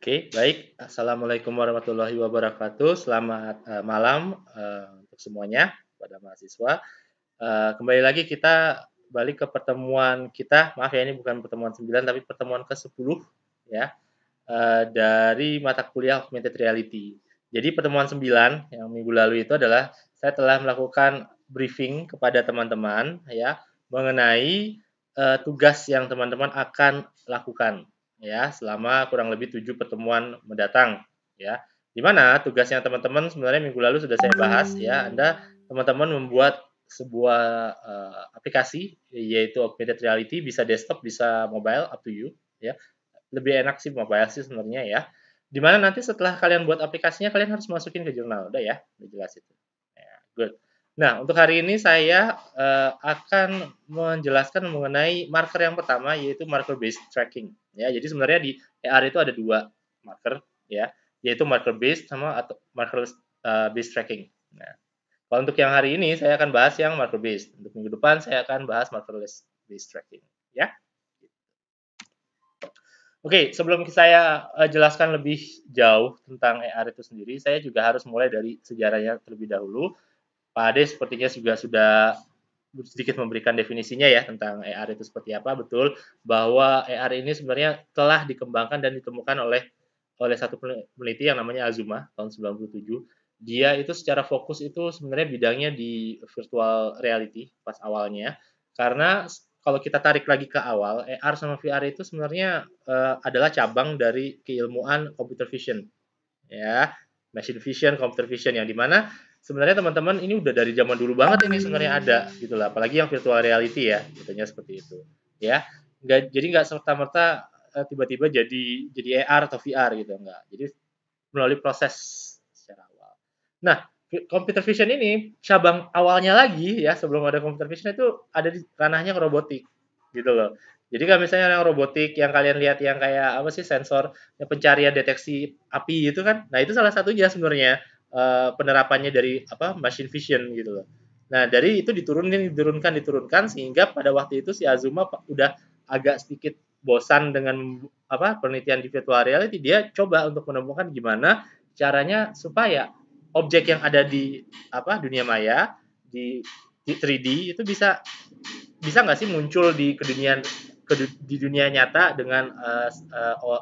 Oke, baik. Assalamualaikum warahmatullahi wabarakatuh. Selamat malam untuk semuanya pada mahasiswa. Kembali lagi kita balik ke pertemuan kita. Maaf ya, ini bukan pertemuan 9 tapi pertemuan ke-10 ya, dari mata kuliah Augmented Reality. Jadi pertemuan 9 yang minggu lalu itu adalah saya telah melakukan briefing kepada teman-teman ya mengenai tugas yang teman-teman akan lakukan ya selama kurang lebih 7 pertemuan mendatang ya. Di mana tugasnya teman-teman sebenarnya minggu lalu sudah saya bahas ya. Teman-teman membuat sebuah aplikasi yaitu augmented reality, bisa desktop, bisa mobile, up to you ya. Lebih enak sih mobile sih sebenarnya ya. Di mana nanti setelah kalian buat aplikasinya kalian harus masukin ke jurnal. Udah ya, udah jelas itu. Ya, good. Nah, untuk hari ini saya akan menjelaskan mengenai marker yang pertama yaitu marker based tracking ya. Jadi sebenarnya di AR itu ada dua marker ya, yaitu marker based sama atau marker based tracking. Nah, kalau untuk yang hari ini saya akan bahas yang marker based. Untuk minggu depan saya akan bahas markerless based tracking ya. Oke, sebelum saya jelaskan lebih jauh tentang AR itu sendiri, saya juga harus mulai dari sejarahnya terlebih dahulu. Pak Ade sepertinya juga sudah sedikit memberikan definisinya ya tentang AR itu seperti apa. Betul bahwa AR ini sebenarnya telah dikembangkan dan ditemukan oleh satu peneliti yang namanya Azuma tahun 97. Dia itu secara fokus itu sebenarnya bidangnya di virtual reality pas awalnya. Karena kalau kita tarik lagi ke awal, AR sama VR itu sebenarnya adalah cabang dari keilmuan computer vision ya, machine vision, computer vision yang dimana sebenarnya teman-teman ini udah dari zaman dulu banget ini sebenarnya ada gitu lah, apalagi yang virtual reality ya, contohnya seperti itu ya. Nggak serta merta tiba-tiba jadi AR atau VR gitu, enggak. Jadi melalui proses secara awal. Nah, computer vision ini cabang awalnya lagi ya, sebelum ada computer vision itu ada di ranahnya robotik gitu loh. Jadi kalau misalnya yang robotik yang kalian lihat yang kayak apa sih sensor yang pencarian deteksi api itu kan, nah itu salah satunya sebenarnya penerapannya dari apa machine vision gitu loh. Nah dari itu diturunkan sehingga pada waktu itu si Azuma udah agak sedikit bosan dengan apa penelitian di virtual reality, dia coba untuk menemukan gimana caranya supaya objek yang ada di apa dunia maya di 3D itu bisa nggak sih muncul di dunia nyata dengan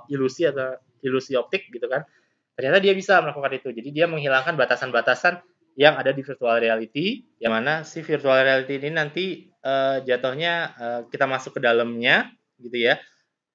ilusi atau ilusi optik gitu kan. Ternyata dia bisa melakukan itu. Jadi dia menghilangkan batasan-batasan yang ada di virtual reality, yang mana si virtual reality ini nanti jatuhnya kita masuk ke dalamnya gitu ya.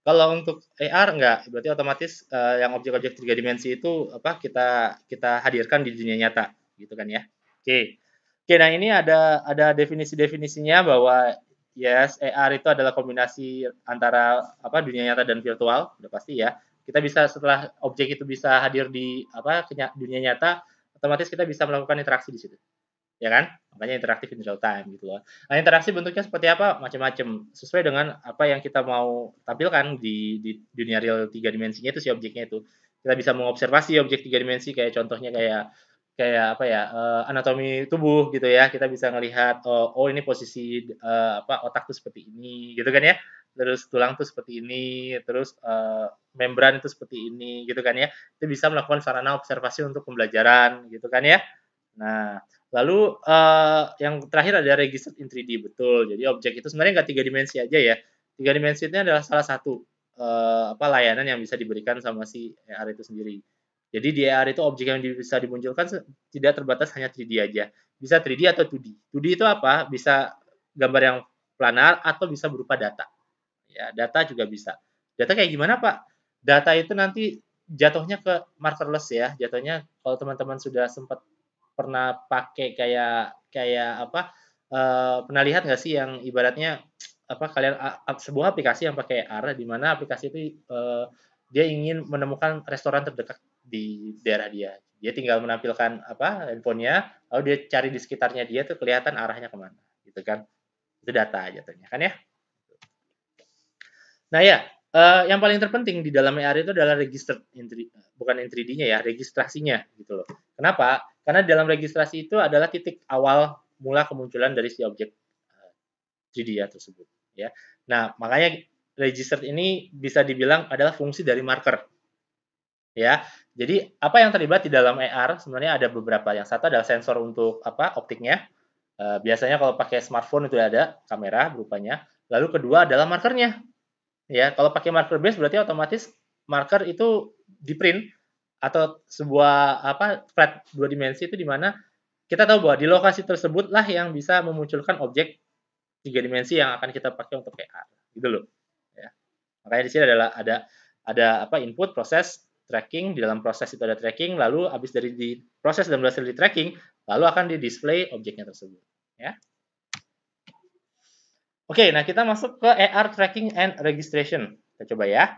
Kalau untuk AR enggak, berarti otomatis yang objek-objek tiga dimensi itu apa kita hadirkan di dunia nyata gitu kan ya. Oke. Oke, nah ini ada definisi-definisinya bahwa yes, AR itu adalah kombinasi antara apa dunia nyata dan virtual, udah pasti ya. Kita bisa setelah objek itu bisa hadir di apa dunia nyata, otomatis kita bisa melakukan interaksi di situ ya kan? Makanya interaktif in real time gitu loh. Nah, interaksi bentuknya seperti apa? Macam-macam. Sesuai dengan apa yang kita mau tampilkan di dunia real tiga dimensinya itu si objeknya itu. Kita bisa mengobservasi objek tiga dimensi kayak contohnya kayak kayak apa ya anatomi tubuh gitu ya, kita bisa ngelihat oh ini posisi apa otak tuh seperti ini gitu kan ya, terus tulang tuh seperti ini, terus membran itu seperti ini gitu kan ya, itu bisa melakukan sarana observasi untuk pembelajaran gitu kan ya. Nah, lalu yang terakhir ada registered in 3D, betul. Jadi objek itu sebenarnya nggak tiga dimensi aja ya. Tiga dimensi ini adalah salah satu apa layanan yang bisa diberikan sama si AR itu sendiri. Jadi di AR itu objek yang bisa dimunculkan tidak terbatas hanya 3D aja. Bisa 3D atau 2D. 2D itu apa? Bisa gambar yang planar atau bisa berupa data. Ya, data juga bisa. Data kayak gimana, Pak? Data itu nanti jatuhnya ke markerless ya. Jatuhnya kalau teman-teman sudah sempat pernah pakai kayak kayak apa pernah lihat nggak sih yang ibaratnya apa kalian sebuah aplikasi yang pakai AR di mana aplikasi itu dia ingin menemukan restoran terdekat di daerah dia. Dia tinggal menampilkan apa handphonenya, lalu dia cari di sekitarnya dia tuh kelihatan arahnya kemana, gitu kan? Itu data jatuhnya kan ya. Nah ya, yang paling terpenting di dalam AR itu adalah register bukan in 3D-nya ya, registrasinya gitu loh. Kenapa? Karena di dalam registrasi itu adalah titik awal mula kemunculan dari si objek 3D ya tersebut ya. Nah, makanya register ini bisa dibilang adalah fungsi dari marker. ya. Jadi apa yang terlibat di dalam AR sebenarnya ada beberapa. Yang satu adalah sensor untuk optiknya. Biasanya kalau pakai smartphone itu ada kamera berupanya. Lalu kedua adalah markernya. Ya, kalau pakai marker base berarti otomatis marker itu di print atau sebuah flat dua dimensi itu di mana kita tahu bahwa di lokasi tersebut lah yang bisa memunculkan objek tiga dimensi yang akan kita pakai untuk AR gitu loh ya. Makanya di sini adalah ada input, proses, tracking. Di dalam proses itu ada tracking, lalu habis dari di proses dan berhasil di tracking, lalu akan di display objeknya tersebut ya. Oke, nah kita masuk ke AR tracking and registration. Kita coba ya.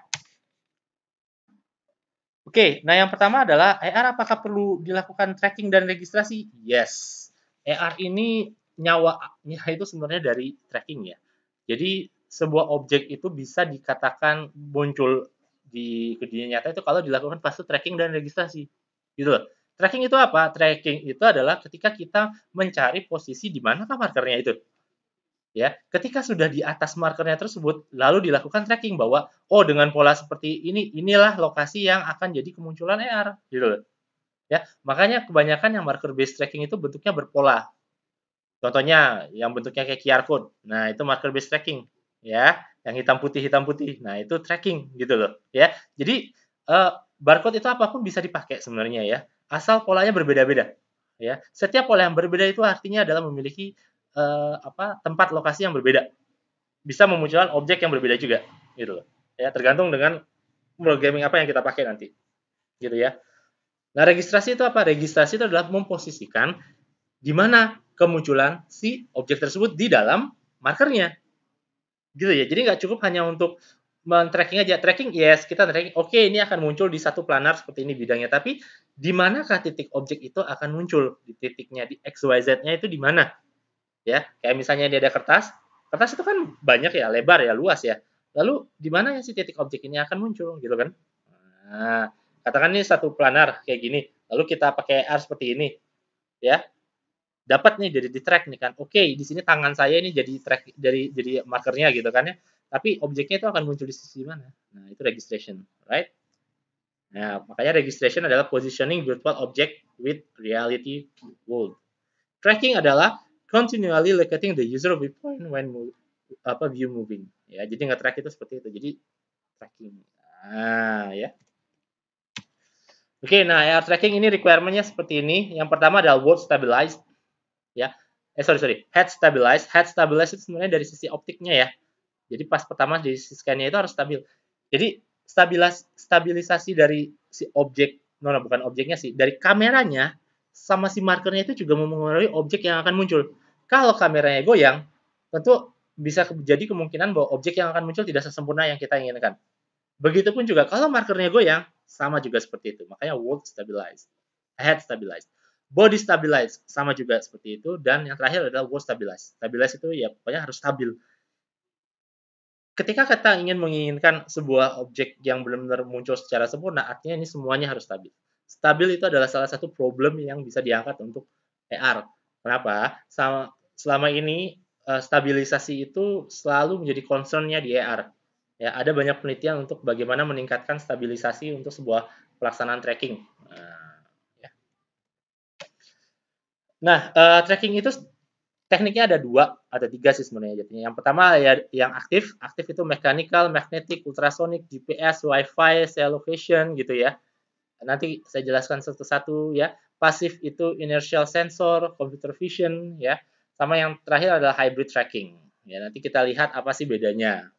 Oke, nah yang pertama adalah AR apakah perlu dilakukan tracking dan registrasi? Yes. AR ini nyawanya itu sebenarnya dari tracking ya. Jadi sebuah objek itu bisa dikatakan muncul di dunia nyata itu kalau dilakukan fase tracking dan registrasi. Gitu loh. Tracking itu apa? Tracking itu adalah ketika kita mencari posisi di manakah markernya itu. Ya, ketika sudah di atas markernya tersebut, lalu dilakukan tracking bahwa oh dengan pola seperti ini, inilah lokasi yang akan jadi kemunculan AR, gitu loh. Ya, makanya kebanyakan yang marker based tracking itu bentuknya berpola. Contohnya yang bentuknya kayak QR code. Nah, itu marker based tracking, ya. Yang hitam putih. Nah, itu tracking gitu loh, ya. Jadi barcode itu apapun bisa dipakai sebenarnya ya, asal polanya berbeda-beda, ya. Setiap pola yang berbeda itu artinya adalah memiliki tempat lokasi yang berbeda, bisa memunculkan objek yang berbeda juga, gitu loh. Ya, tergantung dengan programming apa yang kita pakai nanti, gitu ya. Nah, registrasi itu apa? Registrasi itu adalah memposisikan di mana kemunculan si objek tersebut di dalam markernya, gitu ya. Jadi nggak cukup hanya untuk men-tracking aja. Tracking, yes, kita tracking. Oke, ini akan muncul di satu planar seperti ini bidangnya. Tapi di manakah titik objek itu akan muncul? Di titiknya, di XYZ-nya itu di mana? Ya, kayak misalnya ini ada kertas. Kertas itu kan banyak ya, lebar ya, luas ya. Lalu di mana ya si titik objek ini akan muncul, gitu kan? Nah, katakan ini satu planar kayak gini. Lalu kita pakai R seperti ini, ya. Dapat nih jadi di track nih kan. Oke, di sini tangan saya ini jadi track jadi markernya gitu kan ya. Tapi objeknya itu akan muncul di sisi mana? Nah, itu registration, right? Nah, makanya registration adalah positioning virtual object with reality world. Tracking adalah continually locating the user viewpoint when view moving. Ya, jadi nge-track itu seperti itu. Jadi tracking. Nah, ya. Oke, nah AR tracking ini requirement-nya seperti ini. Yang pertama adalah world stabilized, ya. Sorry, head stabilized. Head stabilized itu sebenarnya dari sisi optiknya ya. Jadi pas pertama di sisi scan-nya itu harus stabil. Jadi stabilisasi dari si objek, bukan objeknya sih, dari kameranya sama si markernya itu juga mempengaruhi objek yang akan muncul. Kalau kameranya goyang, tentu bisa jadi kemungkinan bahwa objek yang akan muncul tidak sesempurna yang kita inginkan. Begitupun juga kalau markernya goyang, sama juga seperti itu. Makanya world stabilized, head stabilized. Body stabilized, sama juga seperti itu. Dan yang terakhir adalah world stabilized. Stabilized itu ya pokoknya harus stabil. Ketika kita menginginkan sebuah objek yang benar-benar muncul secara sempurna, artinya ini semuanya harus stabil. Stabil itu adalah salah satu problem yang bisa diangkat untuk AR. Kenapa? Selama ini stabilisasi itu selalu menjadi concern-nya di AR. Ya, ada banyak penelitian untuk bagaimana meningkatkan stabilisasi untuk sebuah pelaksanaan tracking. Ya. Nah, tracking itu tekniknya ada dua, ada tiga sih sebenarnya jadinya. Yang pertama ya yang aktif itu mechanical, magnetic, ultrasonic, GPS, Wi-Fi, cell location gitu ya. Nanti saya jelaskan satu-satu ya. Pasif itu inertial sensor, computer vision ya. Sama yang terakhir adalah hybrid tracking. Ya, nanti kita lihat apa sih bedanya.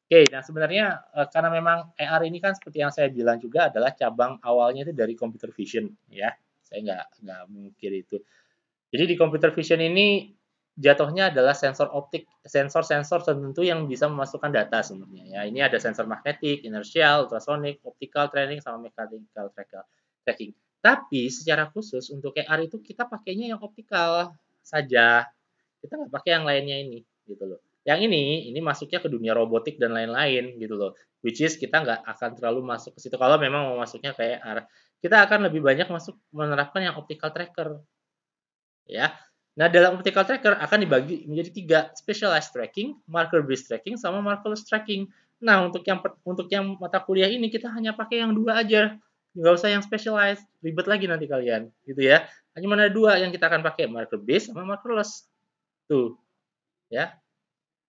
Oke, nah sebenarnya karena memang AR ini kan seperti yang saya bilang juga adalah cabang awalnya itu dari computer vision ya. Saya nggak mungkir itu. Jadi di computer vision ini jatuhnya adalah sensor optik, sensor-sensor tertentu yang bisa memasukkan data sebenarnya ya. Ini ada sensor magnetik, inertial, ultrasonic, optical tracking sama mechanical tracking. Tapi secara khusus untuk AR itu kita pakainya yang optical saja. Kita nggak pakai yang lainnya ini gitu loh. Yang ini masuknya ke dunia robotik dan lain-lain gitu loh. Which is kita nggak akan terlalu masuk ke situ kalau memang mau masuknya ke AR. Kita akan lebih banyak masuk menerapkan yang optical tracker ya. Nah, dalam optical tracker akan dibagi menjadi tiga, specialized tracking, marker based tracking, sama markerless tracking. Nah, untuk yang mata kuliah ini kita hanya pakai yang 2 aja, nggak usah yang specialized, ribet lagi nanti kalian, gitu ya. Hanya ada 2 yang kita akan pakai, marker base sama markerless. Tuh, ya.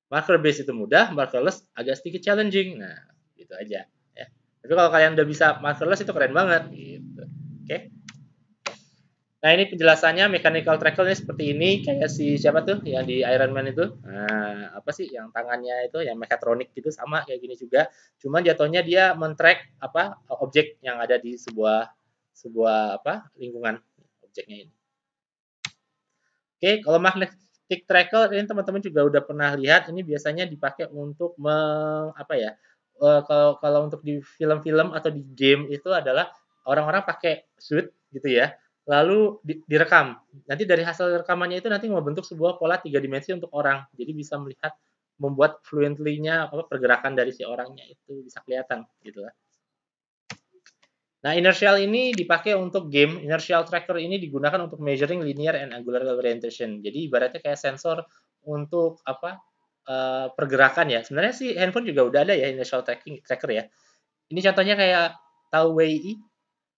Marker base itu mudah, markerless agak sedikit challenging. Nah, gitu aja, ya. Tapi kalau kalian udah bisa markerless itu keren banget, gitu. Oke. Nah, ini penjelasannya mechanical tracker ini seperti ini, kayak si siapa tuh yang di Iron Man itu. Nah, apa sih yang tangannya itu yang mechatronic gitu sama kayak gini juga. Cuma jatuhnya dia men-track apa objek yang ada di sebuah sebuah apa lingkungan objeknya ini. Oke, kalau magnetic tracker ini teman-teman juga udah pernah lihat ini biasanya dipakai untuk apa ya? Kalau kalau untuk di film-film atau di game itu adalah orang-orang pakai suit gitu ya. Lalu direkam. Nanti dari hasil rekamannya itu nanti membentuk sebuah pola 3 dimensi untuk orang. Jadi bisa melihat membuat fluently-nya apa pergerakan dari si orangnya itu bisa kelihatan gitu lah. Nah, inertial ini dipakai untuk game. Inertial tracker ini digunakan untuk measuring linear and angular orientation. Jadi ibaratnya kayak sensor untuk apa pergerakan ya. Sebenarnya sih handphone juga udah ada ya inertial tracker ya. Ini contohnya kayak tahu WiI,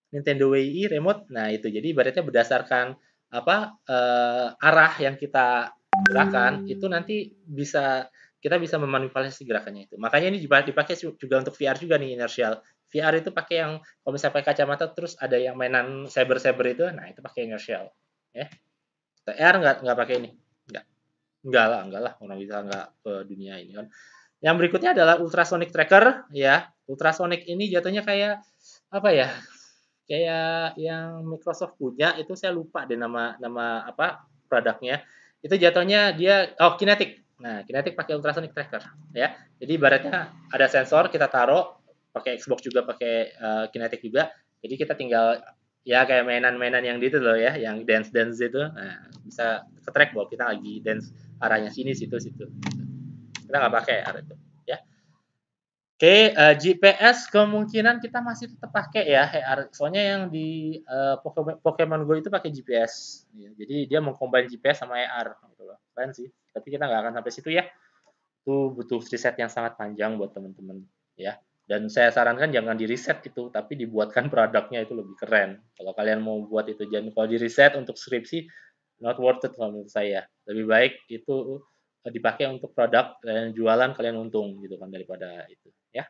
Nintendo WiI remote. Nah, itu jadi ibaratnya berdasarkan apa arah yang kita gerakan itu nanti kita bisa memanipulasi gerakannya itu. Makanya ini dipakai juga untuk VR juga nih inertial. VR itu pakai yang kalau misalnya pakai kacamata terus ada yang mainan saber-saber itu, nah itu pakai inertial. Ya. AR nggak pakai ini. Enggak lah, orang bisa nggak ke dunia ini kan. Yang berikutnya adalah ultrasonic tracker ya. Ultrasonic ini jatuhnya kayak apa ya? Kayak yang Microsoft punya itu saya lupa deh nama nama apa produknya. Itu jatuhnya dia Kinetic. Nah, Kinetic pakai ultrasonic tracker ya. Jadi ibaratnya ada sensor kita taruh pakai Xbox juga pakai Kinetic juga. Jadi kita tinggal ya kayak mainan-mainan yang gitu loh ya, yang dance-dance itu. Nah, bisa ke track bahwa kita lagi dance arahnya sini situ situ. Kita nggak pakai arah itu ya. Oke, GPS kemungkinan kita masih tetap pakai ya, soalnya yang di Pokemon Go itu pakai GPS. Ya, jadi dia mengcombine GPS sama AR gitu loh. Keren sih. Tapi kita nggak akan sampai situ ya. Itu butuh riset yang sangat panjang buat teman-teman ya. Dan saya sarankan jangan di riset itu, tapi dibuatkan produknya itu lebih keren. Kalau kalian mau buat itu jangan kalau di riset untuk skripsi not worth it kalau menurut saya. Lebih baik itu dipakai untuk produk dan jualan kalian untung gitu kan daripada itu ya.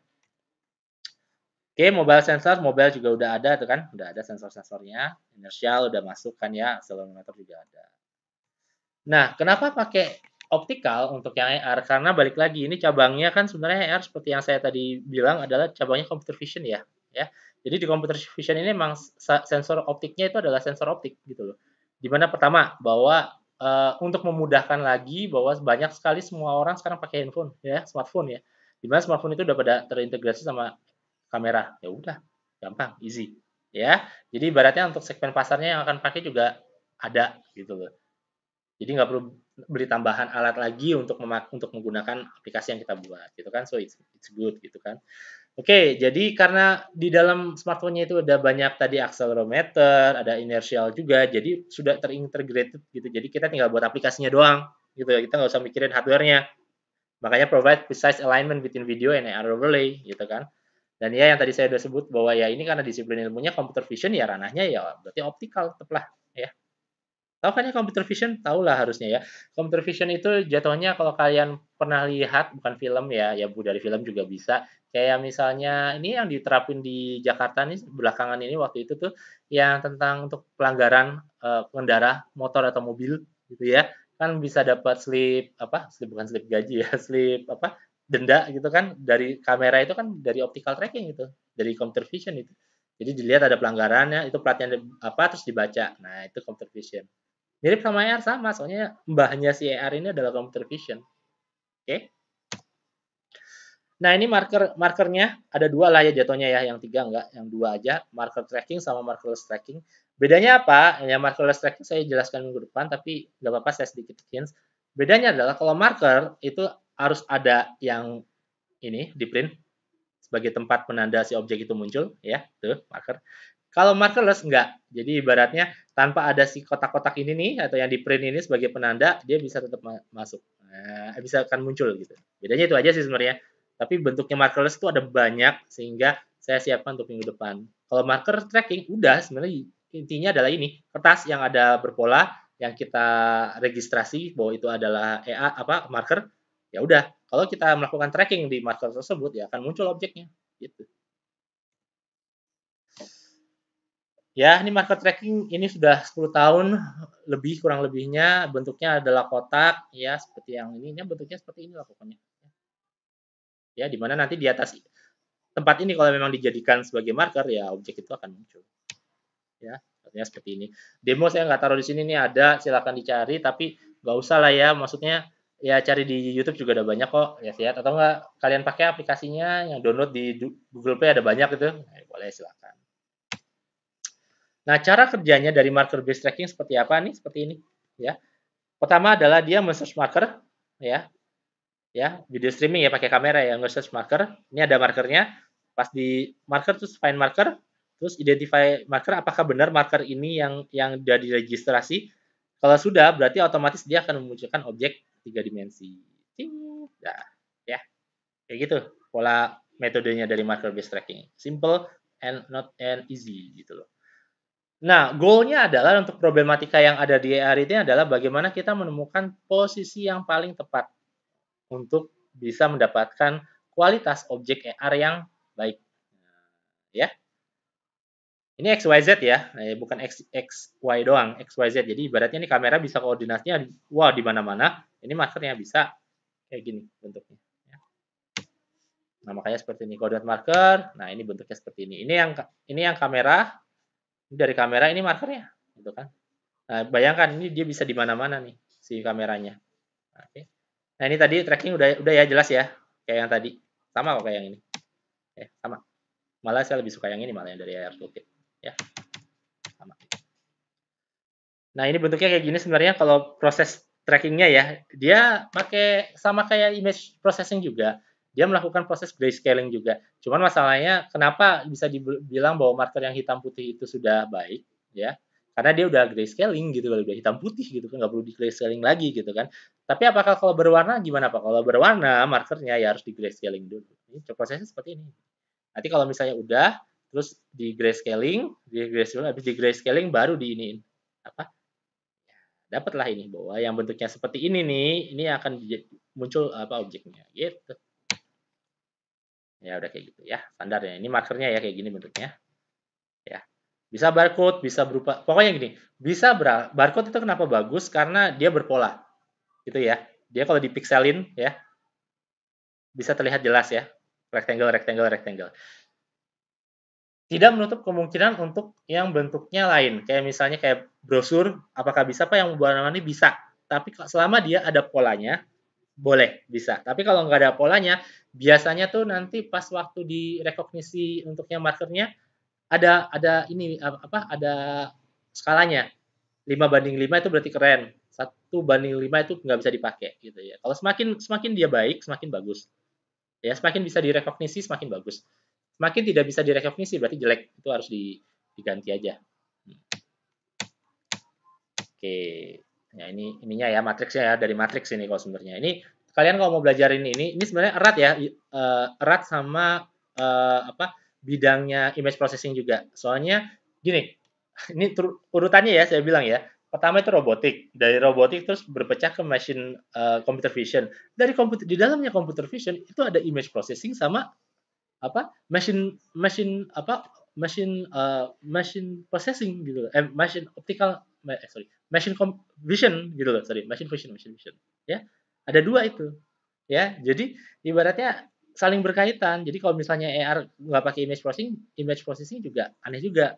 Oke, mobile sensor, mobile juga udah ada tuh kan, udah ada sensor-sensornya, inertial udah masuk kan ya, accelerometer juga ada. Nah, kenapa pakai optical untuk yang AR? Karena balik lagi ini cabangnya kan sebenarnya AR seperti yang saya tadi bilang adalah cabangnya computer vision ya, ya. Jadi di computer vision ini memang sensor optiknya itu adalah sensor optik gitu loh. Dimana pertama bahwa untuk memudahkan lagi bahwa banyak sekali semua orang sekarang pakai handphone ya, smartphone ya. Dimana smartphone itu udah pada terintegrasi sama kamera. Ya udah, gampang, easy. Ya. Jadi ibaratnya untuk segmen pasarnya yang akan pakai juga ada gitu loh. Jadi nggak perlu beli tambahan alat lagi untuk menggunakan aplikasi yang kita buat gitu kan. So it's good gitu kan. Oke, jadi karena di dalam smartphone-nya itu ada banyak tadi accelerometer, ada inertial juga, jadi sudah terintegrated gitu. Jadi kita tinggal buat aplikasinya doang gitu. Kita nggak usah mikirin hardware-nya. Makanya provide precise alignment between video and AR overlay gitu kan. Dan ya yang tadi saya sudah sebut bahwa ya ini karena disiplin ilmunya computer vision ya ranahnya ya berarti optikal tetaplah ya. Tahu kan ya computer vision? Tahu lah harusnya ya. Computer vision itu jatuhnya kalau kalian pernah lihat bukan film ya, ya Bu dari film juga bisa. Kayak misalnya ini yang diterapin di Jakarta nih belakangan ini waktu itu tuh yang tentang untuk pelanggaran pengendara motor atau mobil gitu ya. Kan bisa dapat slip apa? Slip bukan slip gaji ya, slip apa? Denda gitu kan dari kamera itu kan dari optical tracking itu, dari computer vision itu. Jadi dilihat ada pelanggarannya, itu platnya apa terus dibaca. Nah, itu computer vision. Mirip sama AR sama, soalnya mbahnya si AR ini adalah computer vision. Oke. Nah, ini markernya ada dua lah ya jatuhnya ya, yang tiga enggak, yang dua aja, marker tracking sama markerless tracking. Bedanya apa? Ya markerless tracking saya jelaskan minggu depan, tapi nggak apa-apa saya sedikit hints. Bedanya adalah kalau marker itu harus ada yang ini di print sebagai tempat penanda si objek itu muncul, ya, tuh marker. Kalau markerless enggak. Jadi ibaratnya tanpa ada si kotak-kotak ini nih atau yang di print ini sebagai penanda, dia bisa tetap masuk. Nah, bisa akan muncul gitu. Bedanya itu aja sih sebenarnya. Tapi bentuknya markerless itu ada banyak sehingga saya siapkan untuk minggu depan. Kalau marker tracking udah sebenarnya intinya adalah ini, kertas yang ada berpola yang kita registrasi bahwa itu adalah marker, ya udah. Kalau kita melakukan tracking di marker tersebut ya akan muncul objeknya gitu. Ya, ini marker tracking ini sudah 10 tahun lebih kurang lebihnya, bentuknya adalah kotak ya seperti yang ini bentuknya seperti ini lah pokoknya. Ya, di mana nanti di atas tempat ini kalau memang dijadikan sebagai marker ya objek itu akan muncul. Ya, artinya seperti ini. Demo saya nggak taruh di sini nih ada, silakan dicari tapi nggak usah lah ya, maksudnya ya cari di YouTube juga ada banyak kok, lihat-lihat atau enggak kalian pakai aplikasinya yang download di Google Play ada banyak gitu. Nah, boleh silakan. Nah, cara kerjanya dari marker based tracking seperti apa nih? Seperti ini, ya. Pertama adalah dia men-search marker, ya. Ya, video streaming ya pakai kamera ya, nge-search marker. Ini ada markernya. Pas di marker terus find marker, terus identify marker apakah benar marker ini yang sudah diregistrasi. Kalau sudah, berarti otomatis dia akan memunculkan objek 3 dimensi. Nah, ya. Kayak gitu pola metodenya dari marker based tracking. Simple and not and easy gitu loh. Nah, goal-nya adalah untuk problematika yang ada di AR ini adalah bagaimana kita menemukan posisi yang paling tepat untuk bisa mendapatkan kualitas objek AR yang baik. Ya. Ini XYZ ya, bukan XY doang, XYZ. Jadi ibaratnya ini kamera bisa koordinasinya wow di mana-mana. Ini markernya bisa kayak gini bentuknya. Nah, makanya seperti ini koordinat marker. Nah, ini bentuknya seperti ini. Ini yang kamera. Ini dari kamera ini markernya, gitu kan. Nah, bayangkan ini dia bisa di mana-mana nih si kameranya. Oke. Nah, ini tadi tracking udah ya jelas ya, kayak yang tadi. Sama kok kayak yang ini. Sama. Malah saya lebih suka yang ini malah yang dari AR Toolkit, ya. Sama. Nah, ini bentuknya kayak gini sebenarnya kalau proses trackingnya ya, dia pakai sama kayak image processing juga. Dia melakukan proses grayscaling juga. Cuman masalahnya kenapa bisa dibilang bahwa marker yang hitam putih itu sudah baik, ya? Karena dia udah grayscaling gitu, udah hitam putih gitu kan, nggak perlu di grayscaling lagi gitu kan. Tapi apakah kalau berwarna gimana Pak? Kalau berwarna markernya ya harus di grayscaling dulu. Ini prosesnya seperti ini. Nanti kalau misalnya udah, terus di grayscaling, habis di grayscaling baru di iniin apa? Dapatlah ini bahwa yang bentuknya seperti ini nih, ini akan muncul objeknya gitu. Ya udah kayak gitu ya, standar ya. Ini markernya ya kayak gini bentuknya. Ya. Bisa barcode, bisa berupa pokoknya gini, bisa barcode itu kenapa bagus karena dia berpola. Gitu ya. Dia kalau dipikselin ya bisa terlihat jelas ya. Rectangle, rectangle, rectangle. Tidak menutup kemungkinan untuk yang bentuknya lain. Kayak misalnya kayak brosur, apakah bisa Pak yang warna-warni? Bisa. Tapi selama dia ada polanya, boleh, bisa. Tapi kalau nggak ada polanya, biasanya tuh nanti pas waktu direkognisi untuk yang markernya, ada ini, ada skalanya. 5:5 itu berarti keren. 1:5 itu nggak bisa dipakai gitu ya. Kalau semakin dia baik, semakin bagus. Ya, semakin bisa direkognisi, semakin bagus. Semakin tidak bisa direkognisi berarti jelek. Itu harus diganti aja. Oke. Ya ininya ya matriksnya ya dari matriks ini kalau sebenarnya. Ini kalian kalau mau belajarin ini sebenarnya erat ya, erat sama bidangnya image processing juga. Soalnya gini, ini urutannya ya saya bilang ya. Pertama itu robotik, dari robotik terus berpecah ke machine computer vision. Di dalamnya computer vision itu ada image processing sama machine processing gitu loh. Machine vision gitu loh, sorry, machine vision. Ya, ada dua itu. Ya, jadi ibaratnya saling berkaitan. Jadi kalau misalnya AR nggak pakai image processing juga aneh juga.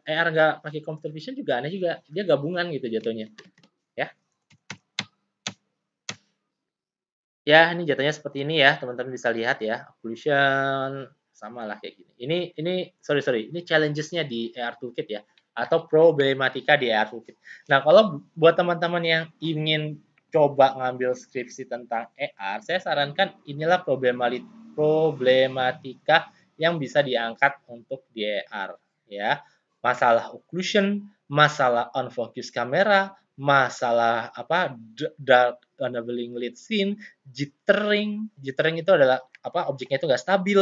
AR nggak pakai computer vision juga aneh juga. Dia gabungan gitu jatuhnya. Ya. Ya, ini jatuhnya seperti ini ya, teman-teman bisa lihat ya. Occlusion sama lah kayak gini. Ini sorry, ini challenges-nya di AR Toolkit ya, atau problematika di AR Toolkit. Nah, kalau buat teman-teman yang ingin coba ngambil skripsi tentang AR, saya sarankan inilah problematika yang bisa diangkat untuk di AR ya. Masalah occlusion, masalah unfocus kamera, masalah apa dark enabling lead scene, jittering. Jittering itu adalah apa objeknya itu nggak stabil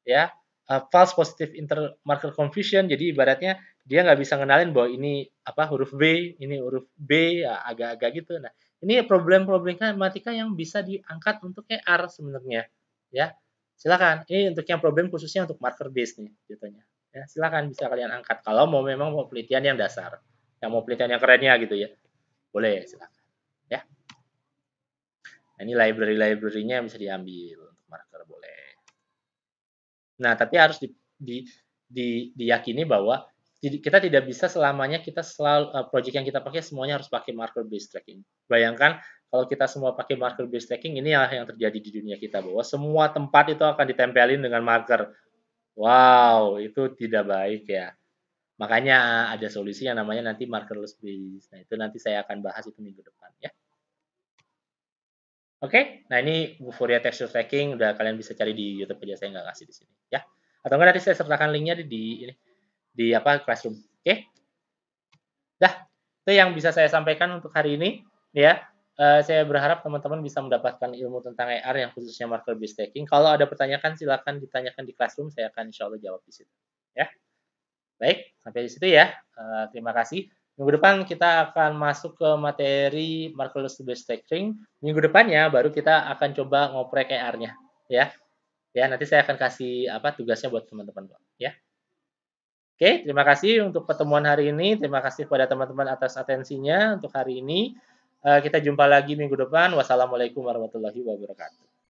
ya. False positive intermarker confusion. Jadi ibaratnya dia nggak bisa ngenalin bahwa ini apa huruf B, ini huruf B, ya, agak-agak gitu. Nah, ini problem-problem matematika yang bisa diangkat untuk ER sebenarnya, ya. Silakan. Ini untuk yang problem khususnya untuk marker base nih, contohnya. Ya, silakan bisa kalian angkat kalau memang mau penelitian yang dasar, yang mau penelitian yang kerennya gitu ya, boleh silakan. Ya, nah, ini library-library-nya yang bisa diambil untuk marker boleh. Nah, tapi harus diyakini bahwa kita tidak bisa selamanya kita selalu project yang kita pakai semuanya harus pakai marker based tracking. Bayangkan kalau kita semua pakai marker based tracking, ini yang terjadi di dunia kita bahwa semua tempat itu akan ditempelin dengan marker. Wow, itu tidak baik ya. Makanya ada solusi yang namanya nanti markerless based. Nah, itu nanti saya akan bahas itu minggu depan ya. Oke, nah ini Fourier texture tracking udah kalian bisa cari di YouTube aja, saya nggak kasih di sini ya. Atau enggak nanti saya sertakan linknya di apa Classroom. Oke, dah itu yang bisa saya sampaikan untuk hari ini ya. Saya berharap teman-teman bisa mendapatkan ilmu tentang AR yang khususnya marker based tracking. Kalau ada pertanyaan silakan ditanyakan di Classroom, saya akan insya Allah jawab di situ ya. Baik, sampai di situ ya. Terima kasih. Minggu depan kita akan masuk ke materi markerless based tracking. Minggu depannya baru kita akan coba ngoprek ER-nya ya. Ya, nanti saya akan kasih apa tugasnya buat teman-teman ya. Oke, terima kasih untuk pertemuan hari ini. Terima kasih kepada teman-teman atas atensinya untuk hari ini. Kita jumpa lagi minggu depan. Wassalamualaikum warahmatullahi wabarakatuh.